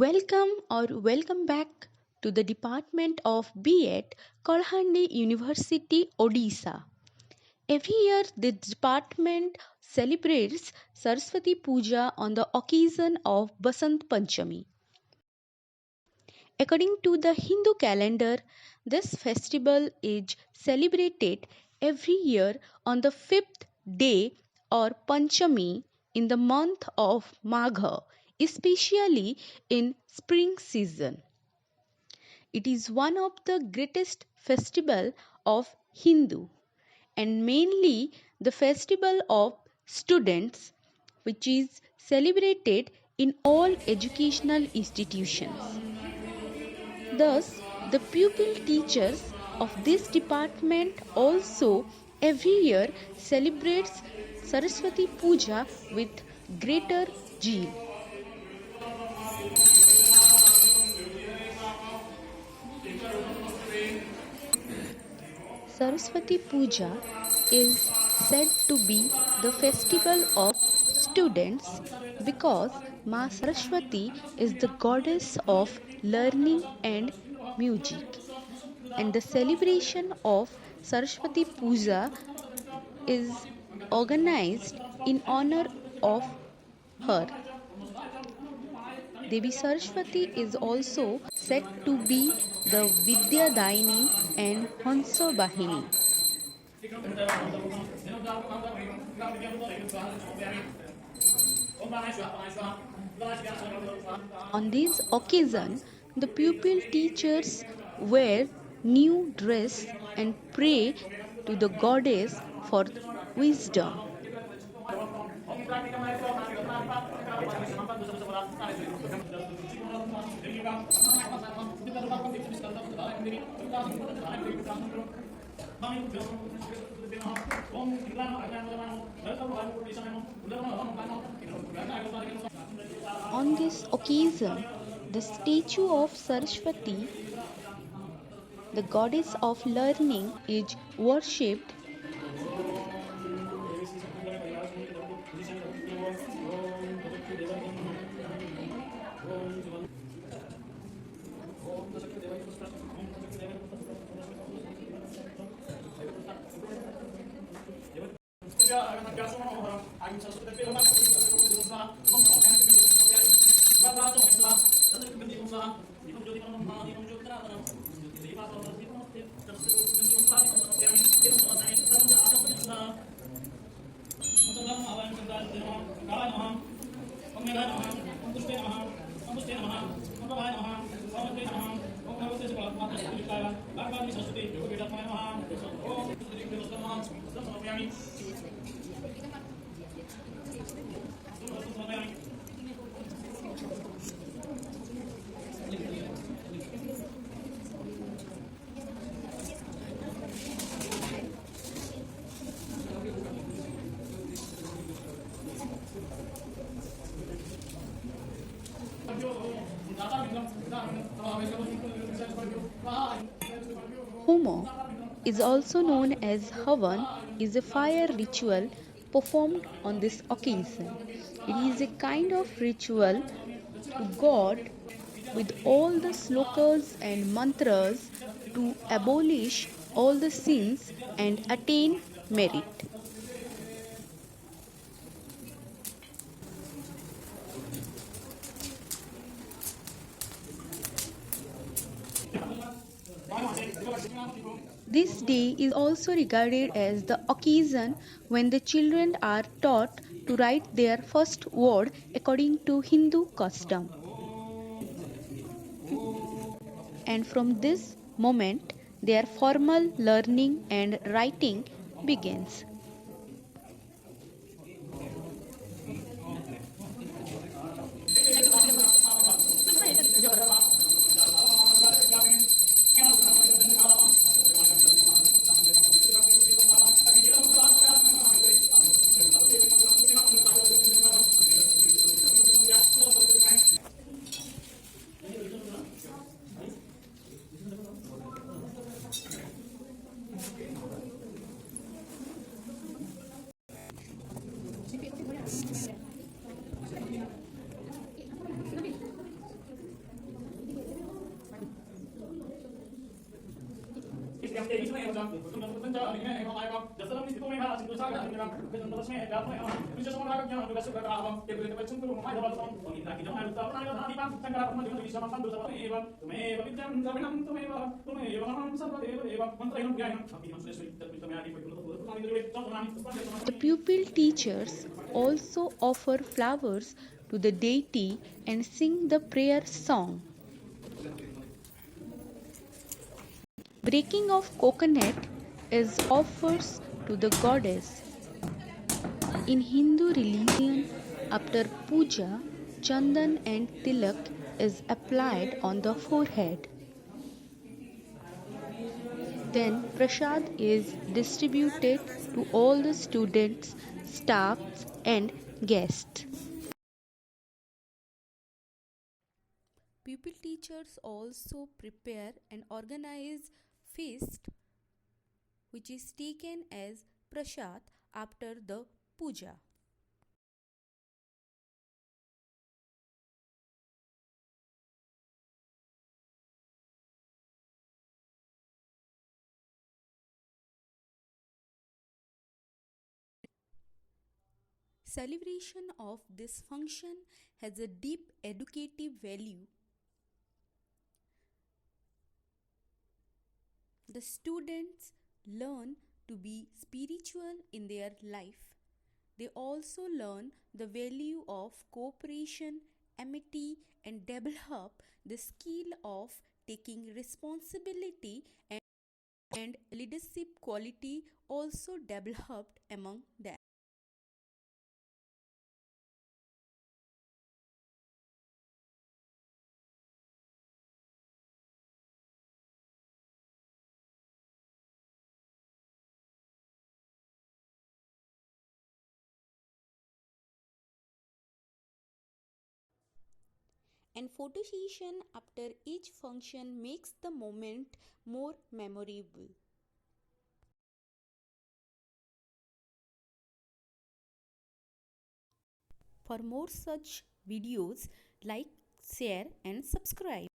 Welcome back to the Department of B.Ed, Kalahandi University, Odisha. Every year, the department celebrates Saraswati Puja on the occasion of Basant Panchami. According to the Hindu calendar, this festival is celebrated every year on the fifth day or Panchami in the month of Magha, especially in spring season. It is one of the greatest festival of Hindu and mainly the festival of students, which is celebrated in all educational institutions. Thus, the pupil teachers of this department also every year celebrates Saraswati Puja with greater zeal. Saraswati Puja is said to be the festival of students because Ma Saraswati is the goddess of learning and music, and the celebration of Saraswati Puja is organized in honor of her. Devi Saraswati is also said to be the Vidya Daini and Hansa Bahini. On this occasion, the pupil teachers wear new dress and pray to the goddess for wisdom. On this occasion, the statue of Saraswati, the goddess of learning, is worshipped. Homo is also known as Havan, is a fire ritual performed on this occasion. It is a kind of ritual to God with all the slokas and mantras to abolish all the sins and attain merit. This day is also regarded as the occasion when the children are taught to write their first word according to Hindu custom. And from this moment, their formal learning and writing begins. The pupil teachers also offer flowers to the deity and sing the prayer song. Breaking of coconut is offers to the goddess. In Hindu religion, after puja, chandan and tilak is applied on the forehead. Then prasad is distributed to all the students, staffs and guests. Pupil teachers also prepare and organize feast which is taken as prasad after the puja. Celebration of this function has a deep educative value. The students learn to be spiritual in their life. They also learn the value of cooperation, amity, and develop the skill of taking responsibility and leadership quality also developed among them. And photo session after each function makes the moment more memorable. For more such videos, like, share and subscribe.